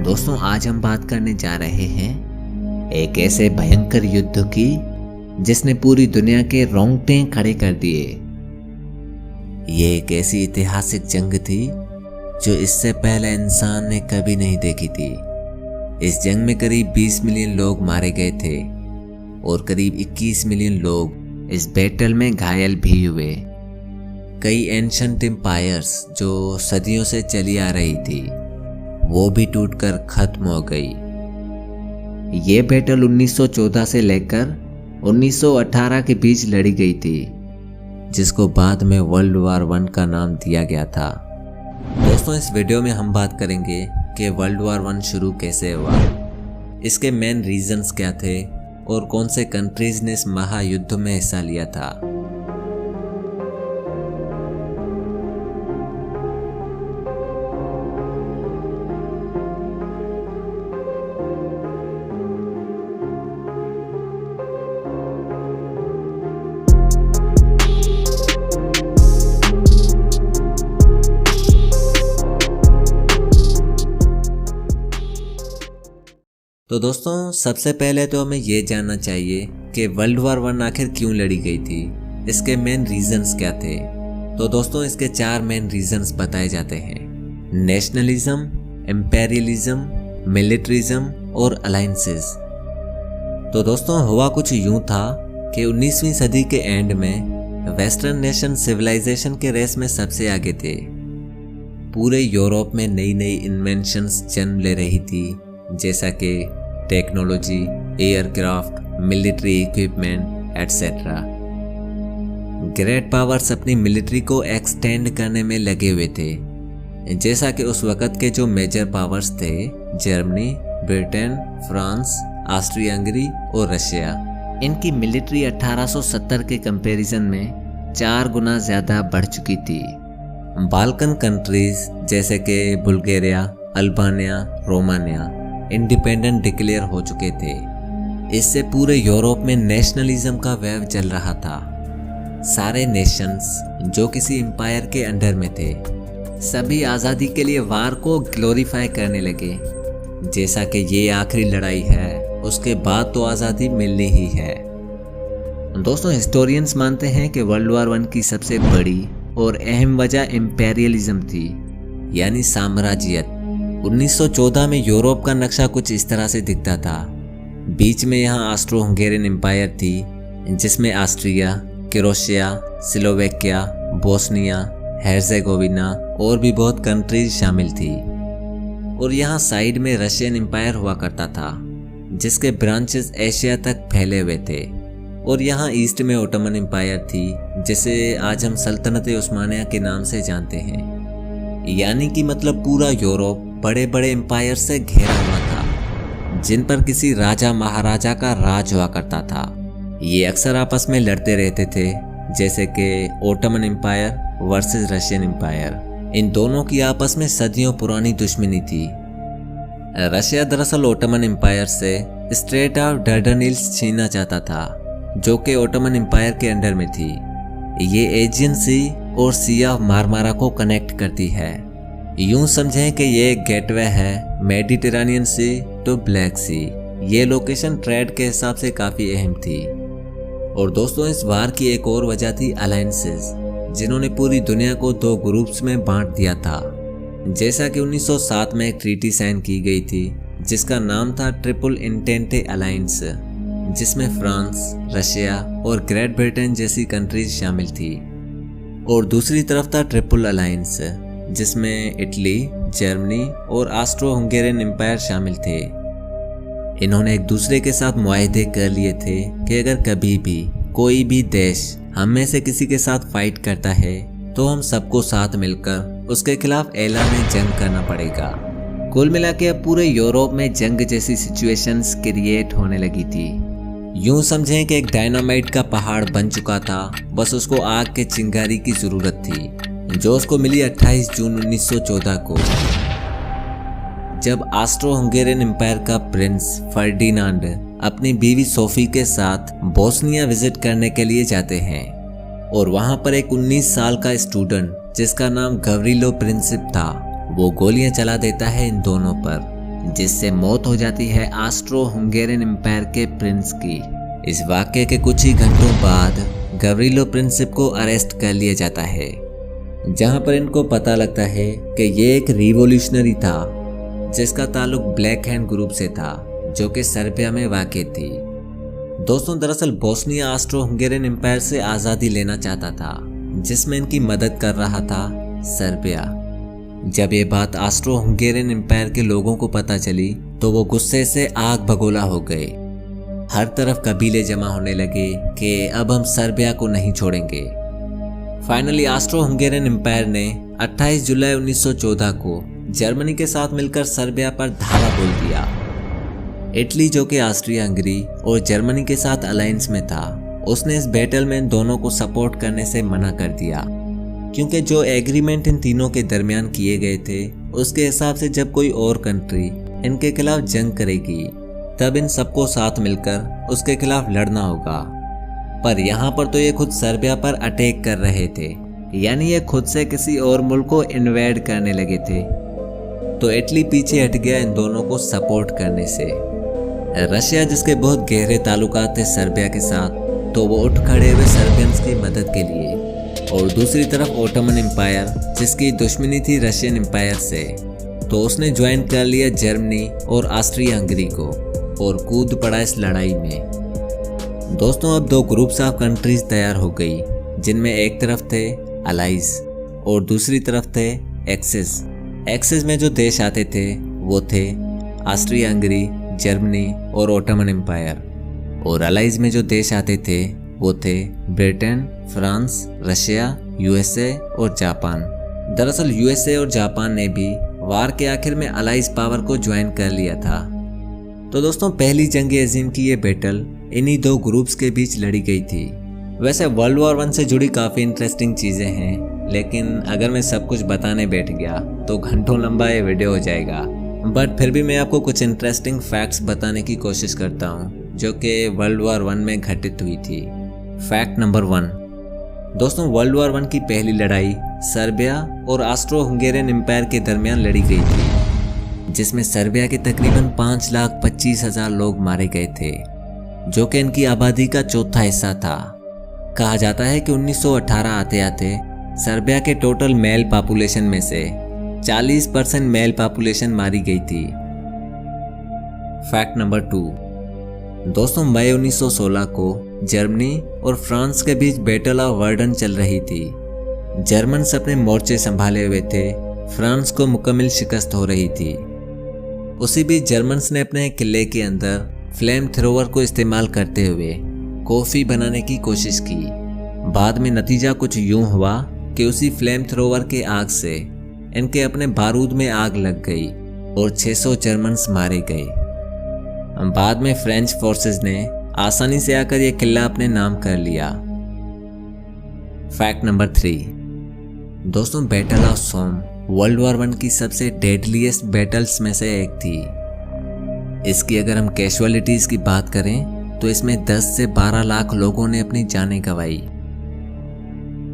दोस्तों आज हम बात करने जा रहे हैं एक ऐसे भयंकर युद्ध की जिसने पूरी दुनिया के रोंगटे खड़े कर दिए। ये एक ऐसी ऐतिहासिक जंग थी जो इससे पहले इंसान ने कभी नहीं देखी थी। इस जंग में करीब 20 मिलियन लोग मारे गए थे और करीब 21 मिलियन लोग इस बैटल में घायल भी हुए। कई एंशंट एम्पायर्स जो सदियों से चली आ रही थी वो भी टूटकर खत्म हो गई। ये बैटल 1914 से लेकर 1918 के बीच लड़ी गई थी, जिसको बाद में वर्ल्ड वार 1 का नाम दिया गया था। दोस्तों इस वीडियो में हम बात करेंगे कि वर्ल्ड वार 1 शुरू कैसे हुआ, इसके मेन रीजंस क्या थे और कौन से कंट्रीज ने इस महायुद्ध में हिस्सा लिया था। तो दोस्तों सबसे पहले तो हमें ये जानना चाहिए कि वर्ल्ड वार 1 आखिर क्यों लड़ी गई थी, इसके मेन रीजंस क्या थे। तो दोस्तों इसके 4 मेन रीजंस बताए जाते हैं: नेशनलिज्म, एम्पेरियलिज्म, मिलिट्रिज्म और अलायंसेस। तो दोस्तों हुआ कुछ यूं था कि 19वीं सदी के एंड में वेस्टर्न नेशन सिविलाइजेशन के रेस में सबसे आगे थे। पूरे यूरोप में नई नई इन्वेंशंस जन्म ले रही थी, जैसा कि technology, aircraft, military equipment etcetera. Great powers अपनी मिलिट्री को एक्सटेंड करने में लगे हुए थे, जैसा कि उस वक़्त के जो मेजर पावर्स थे Germany, Britain, France, Austria Hungary और रशिया। इनकी मिलिट्री 1870 के कंपैरिजन में 4 गुना ज़्यादा बढ़ चुकी थी। बाल्कन कंट्रीज जैसे कि Bulgaria, Albania, Romania independent declare हो चुके थे। इससे पूरे यूरोप में नेशनलिज्म का वेव चल रहा था। सारे नेशंस जो किसी एम्पायर के अंडर में थे सभी आज़ादी के लिए वार को ग्लोरीफाई करने लगे, जैसा कि ये आखिरी लड़ाई है, उसके बाद तो आज़ादी मिलनी ही है। दोस्तों हिस्टोरियंस मानते हैं कि वर्ल्ड वार 1 की सबसे बड़ी और अहम वजह इम्पेरियलिज्म थी, यानी साम्राज्यत। 1914 में यूरोप का नक्शा कुछ इस तरह से दिखता था। बीच में यहाँ ऑस्ट्रो हंगेरियन एम्पायर थी, जिसमें ऑस्ट्रिया, क्रोएशिया, स्लोवेकिया, बोस्निया, हेर्जेगोविना और भी बहुत कंट्रीज शामिल थी। और यहाँ साइड में रशियन एम्पायर हुआ करता था, जिसके ब्रांचेस एशिया तक फैले हुए थे। और यहाँ ईस्ट में ओटोमन एम्पायर थी, जिसे आज हम सल्तनत उस्मानिया के नाम से जानते हैं। यानी कि मतलब पूरा यूरोप बड़े बड़े एम्पायर से घिरा हुआ था, जिन पर किसी राजा महाराजा का राज हुआ करता था। ये अक्सर आपस में लड़ते रहते थे, जैसे कि Ottoman empire versus Russian empire. इन दोनों की आपस में सदियों पुरानी दुश्मनी थी। रशिया दरअसल ओटोमन एम्पायर से स्ट्रेट ऑफ डर्डेनिल्स छीनना चाहता था, जो कि ओटोमन एम्पायर के अंडर में थी। ये एजियन सी और सी ऑफ मारमारा को कनेक्ट करती है। यूं समझें कि ये एक गेटवे है मेडिटेरेनियन सी टू ब्लैक सी। ये लोकेशन ट्रेड के हिसाब से काफ़ी अहम थी। और दोस्तों इस वार की एक और वजह थी अलायंसेस, जिन्होंने पूरी दुनिया को 2 ग्रुप्स में बांट दिया था। जैसा कि 1907 में एक ट्रीटी साइन की गई थी, जिसका नाम था ट्रिपल इंटेंटे अलायंस, जिसमें फ्रांस, रशिया और ग्रेट ब्रिटेन जैसी कंट्रीज शामिल थी। और दूसरी तरफ था ट्रिपल अलायंस, जिसमें इटली, जर्मनी और ऑस्ट्रो हंगेरियन एम्पायर शामिल थे। इन्होंने एक दूसरे के साथ मुआहदे कर लिए थे कि अगर कभी भी कोई भी देश हम में से किसी के साथ फाइट करता है तो हम सबको साथ मिलकर उसके खिलाफ ऐलान जंग करना पड़ेगा। कुल मिला के अब पूरे यूरोप में जंग जैसी सिचुएशंस क्रिएट होने लगी थी। यूं समझें कि एक डायनामाइट का पहाड़ बन चुका था, बस उसको आग के चिंगारी की जरूरत थी, जो उसको मिली 28 जून 1914 को, जब ऑस्ट्रो हंगेरियन एम्पायर का प्रिंस फर्डिनांड अपनी बीवी सोफी के साथ बोस्निया विजिट करने के लिए जाते हैं। और वहां पर एक 19 साल का स्टूडेंट जिसका नाम गवरीलो प्रिंसिप था, वो गोलियां चला देता है इन दोनों पर, जिससे मौत हो जाती है ऑस्ट्रो हंगेरियन एम्पायर के प्रिंस की। इस वाक्य के कुछ ही घंटों बाद गवरीलो प्रिंसिप को अरेस्ट कर लिया जाता है, जहां पर इनको पता लगता है कि ये एक रिवॉल्यूशनरी था जिसका ताल्लुक ब्लैक हैंड ग्रुप से था, जो कि सर्बिया में वाक़ थी। दोस्तों, दरअसल बोस्निया ऑस्ट्रो हंगेरियन एम्पायर से आज़ादी लेना चाहता था, जिसमें इनकी मदद कर रहा था सर्बिया। जब ये बात ऑस्ट्रो हंगेरियन एम्पायर के लोगों को पता चली तो वो गुस्से से आग भगोला हो गए। हर तरफ कबीले जमा होने लगे कि अब हम सर्बिया को नहीं छोड़ेंगे। फाइनली ऑस्ट्रो हंगेरियन एम्पायर ने 28 जुलाई 1914 को जर्मनी के साथ मिलकर सर्बिया पर धावा बोल दिया। इटली, जो कि ऑस्ट्रिया हंगरी और जर्मनी के साथ अलायंस में था, उसने इस बैटल में इन दोनों को सपोर्ट करने से मना कर दिया, क्योंकि जो एग्रीमेंट इन तीनों के दरमियान किए गए थे उसके हिसाब से जब कोई और कंट्री इनके खिलाफ जंग करेगी तब इन सबको साथ मिलकर उसके खिलाफ लड़ना होगा। पर यहाँ पर तो ये खुद सर्बिया पर अटैक कर रहे थे, यानी ये खुद से किसी और मुल्क को इन्वेड करने लगे थे। तो इटली पीछे हट गया इन दोनों को सपोर्ट करने से। रशिया, जिसके बहुत गहरे ताल्लुकात थे सर्बिया के साथ, तो वो उठ खड़े हुए सर्बियंस की मदद के लिए। और दूसरी तरफ ओटोमन एम्पायर, जिसकी दुश्मनी थी रशियन एम्पायर से, तो उसने ज्वाइन कर लिया जर्मनी और ऑस्ट्रिया हंगरी को और कूद पड़ा इस लड़ाई में। दोस्तों, अब दो ग्रुप्स ऑफ कंट्रीज तैयार हो गई, जिनमें एक तरफ थे अलाइज और दूसरी तरफ थे एक्सिस। एक्सिस में जो देश आते थे वो थे ऑस्ट्रिया हंगरी, जर्मनी और ओटोमन एम्पायर, और अलाइज में जो देश आते थे वो थे ब्रिटेन, फ्रांस, रशिया, यूएसए और जापान। दरअसल यूएसए और जापान ने भी वार के आखिर में अलाइज पावर को ज्वाइन कर लिया था। तो दोस्तों, पहली जंग अजीम की ये बैटल इन्हीं दो ग्रुप्स के बीच लड़ी गई थी। वैसे वर्ल्ड वॉर 1 से जुड़ी काफ़ी इंटरेस्टिंग चीज़ें हैं, लेकिन अगर मैं सब कुछ बताने बैठ गया तो घंटों लंबा ये वीडियो हो जाएगा। बट फिर भी मैं आपको कुछ इंटरेस्टिंग फैक्ट्स बताने की कोशिश करता हूँ जो कि वर्ल्ड वॉर 1 में घटित हुई थी। Fact number 1। दोस्तों, वर्ल्ड वॉर 1 की पहली लड़ाई सर्बिया और ऑस्ट्रो हंगेरियन एम्पायर के दरमियान लड़ी गई थी, जिसमें सर्बिया के तकरीबन 5,25,000 लोग मारे गए थे, जो कि इनकी आबादी का चौथा हिस्सा था। कहा जाता है कि 1918 आते आते सर्बिया के टोटल मेल पॉपुलेशन में से 40% मेल पॉपुलेशन मारी गई थी। Fact number 2। दोस्तों, मई 1916 को जर्मनी और फ्रांस के बीच बैटल ऑफ वर्डन चल रही थी। जर्मन्स अपने मोर्चे संभाले हुए थे, फ्रांस को मुकम्मल शिकस्त हो रही थी। उसी बीच जर्मन्स ने अपने किले के अंदर फ्लेम थ्रोवर को इस्तेमाल करते हुए कॉफ़ी बनाने की कोशिश की। बाद में नतीजा कुछ यूं हुआ कि उसी फ्लेम थ्रोवर के आग से इनके अपने बारूद में आग लग गई और 600 जर्मन्स मारे गए। बाद में फ्रेंच फोर्सेस ने आसानी से आकर यह किला अपने नाम कर लिया। Fact number 3। दोस्तों, battle of Somme world war 1 की सबसे डेडलीस्ट बैटल्स में से एक थी। इसकी अगर हम कैजुअलिटीज की बात करें तो इसमें 10 से 12 लाख लोगों ने अपनी जानें गंवाई।